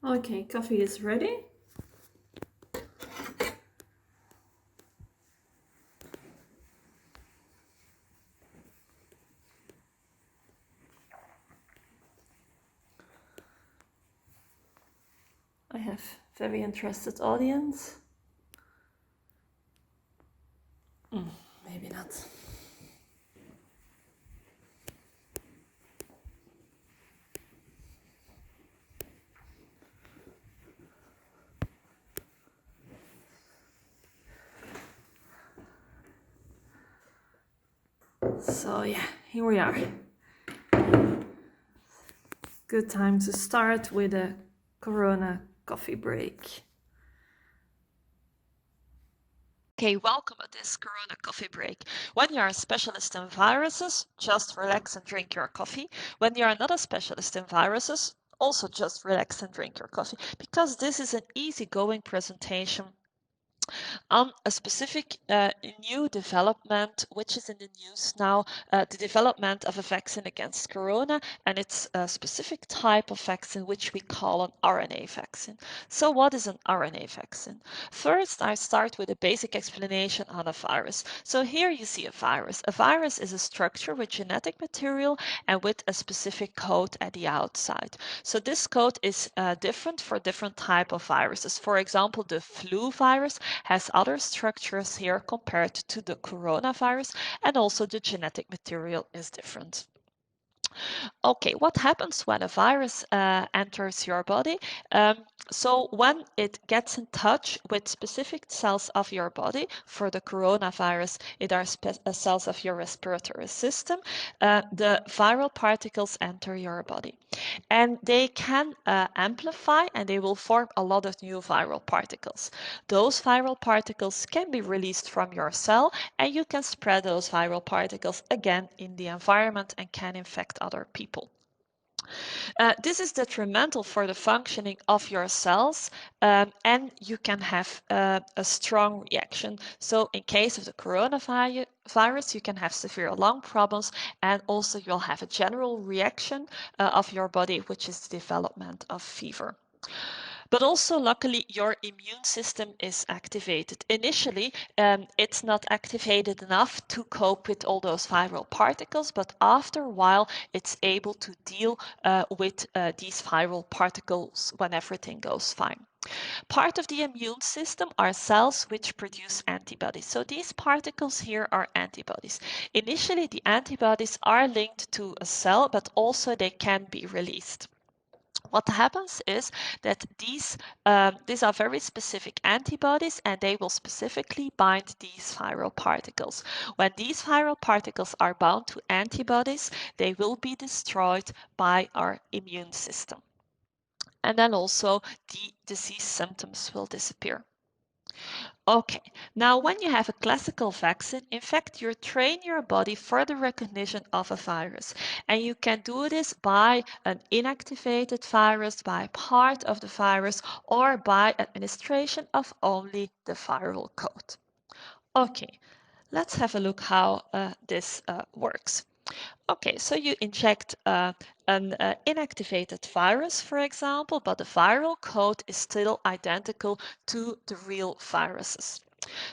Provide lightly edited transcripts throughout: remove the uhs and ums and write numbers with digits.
Okay, coffee is ready. I have very interested audience. Maybe not. So yeah, here we are. Good time to start with a Corona coffee break. Okay, welcome to this Corona coffee break. When you're a specialist in viruses, just relax and drink your coffee. When you're not a specialist in viruses, also just relax and drink your coffee, because this is an easygoing presentation on a specific new development, which is in the news now, the development of a vaccine against corona, and it's a specific type of vaccine which we call an RNA vaccine. So what is an RNA vaccine? First, I start with a basic explanation on a virus. So here you see a virus. A virus is a structure with genetic material and with a specific code at the outside. So this code is different for different type of viruses. For example, the flu virus has other structures here compared to the coronavirus, and also the genetic material is different. Okay, what happens when a virus enters your body? So when it gets in touch with specific cells of your body, for the coronavirus, it are cells of your respiratory system, the viral particles enter your body. And they can amplify and they will form a lot of new viral particles. Those viral particles can be released from your cell, and you can spread those viral particles again in the environment and can infect other people. This is detrimental for the functioning of your cells, and you can have a strong reaction. So in case of the coronavirus, you can have severe lung problems, and also you'll have a general reaction of your body, which is the development of fever. But also, luckily, your immune system is activated. Initially, it's not activated enough to cope with all those viral particles, but after a while, it's able to deal with these viral particles when everything goes fine. Part of the immune system are cells which produce antibodies. So these particles here are antibodies. Initially, the antibodies are linked to a cell, but also they can be released. What happens is that these are very specific antibodies, and they will specifically bind these viral particles. When these viral particles are bound to antibodies, they will be destroyed by our immune system. And then also the disease symptoms will disappear. Okay, now when you have a classical vaccine, in fact, you train your body for the recognition of a virus. And you can do this by an inactivated virus, by part of the virus, or by administration of only the viral code. Okay, let's have a look how this works. Okay, so you inject an inactivated virus, for example, but the viral code is still identical to the real viruses.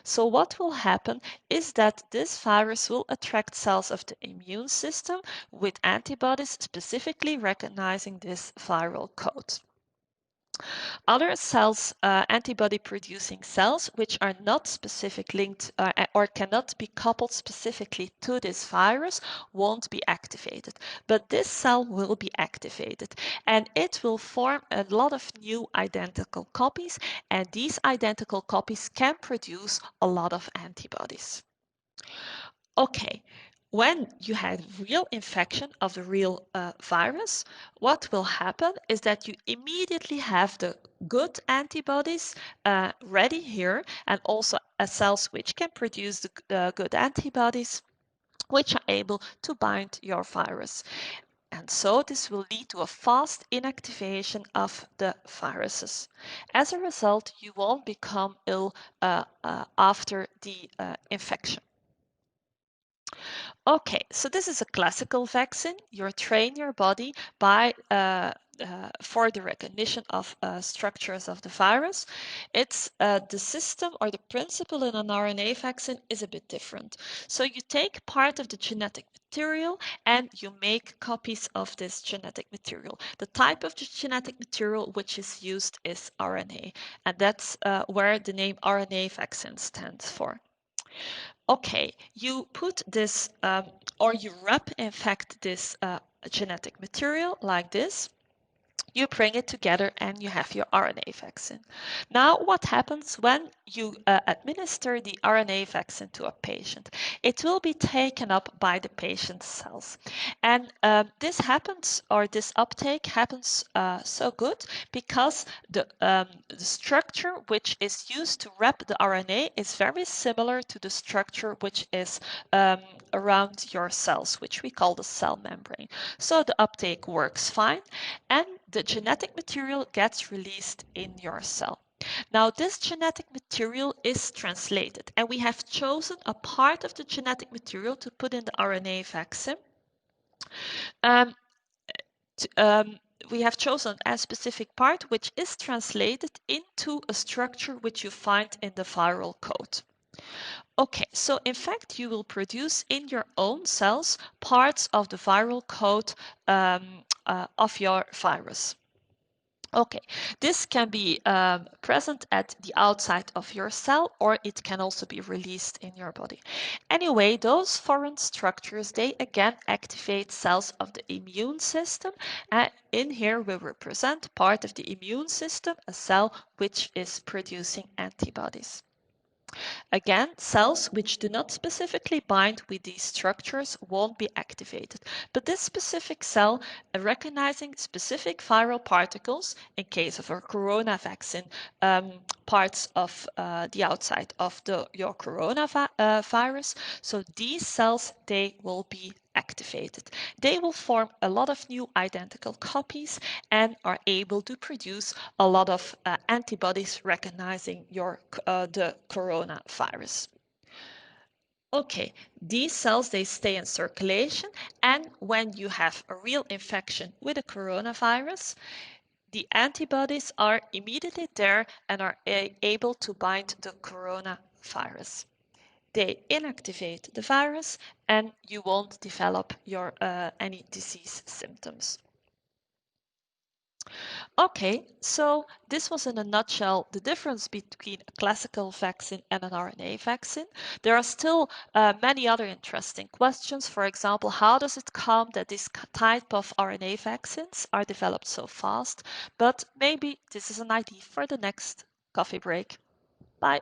So what will happen is that this virus will attract cells of the immune system with antibodies specifically recognizing this viral code. Other cells, antibody-producing cells, which are not specific linked or cannot be coupled specifically to this virus, won't be activated. But this cell will be activated, and it will form a lot of new identical copies, and these identical copies can produce a lot of antibodies. Okay, when you had real infection of the real virus, what will happen is that you immediately have the good antibodies ready here, and also cells which can produce the good antibodies, which are able to bind your virus. And so this will lead to a fast inactivation of the viruses. As a result, you won't become ill after the infection. Okay, so this is a classical vaccine. You train your body by for the recognition of structures of the virus. It's the system or the principle in an RNA vaccine is a bit different. So you take part of the genetic material and you make copies of this genetic material. The type of the genetic material which is used is RNA, and that's where the name RNA vaccine stands for. Okay, you put this, or you wrap, in fact, this genetic material like this. You bring it together and you have your RNA vaccine. Now, what happens when you administer the RNA vaccine to a patient? It will be taken up by the patient's cells. And this happens, or this uptake happens so good because the structure which is used to wrap the RNA is very similar to the structure which is around your cells, which we call the cell membrane. So the uptake works fine and the genetic material gets released in your cell. Now, this genetic material is translated, and we have chosen a part of the genetic material to put in the RNA vaccine. Um, t- um, we have chosen a specific part which is translated into a structure which you find in the viral code. Okay, so in fact, you will produce in your own cells parts of the viral code of your virus. Okay, this can be present at the outside of your cell, or it can also be released in your body. Anyway, those foreign structures, they again activate cells of the immune system. And in here we represent part of the immune system, a cell which is producing antibodies. Again, cells which do not specifically bind with these structures won't be activated, but this specific cell, recognizing specific viral particles, in case of a corona vaccine, parts of the outside of your coronavirus, so these cells, they will be activated. They will form a lot of new identical copies and are able to produce a lot of antibodies recognizing the coronavirus. Okay, these cells, they stay in circulation, and when you have a real infection with a coronavirus, the antibodies are immediately there and are able to bind the coronavirus. They inactivate the virus and you won't develop any disease symptoms. Okay, so this was in a nutshell the difference between a classical vaccine and an RNA vaccine. There are still many other interesting questions. For example, how does it come that this type of RNA vaccines are developed so fast? But maybe this is an idea for the next coffee break. Bye.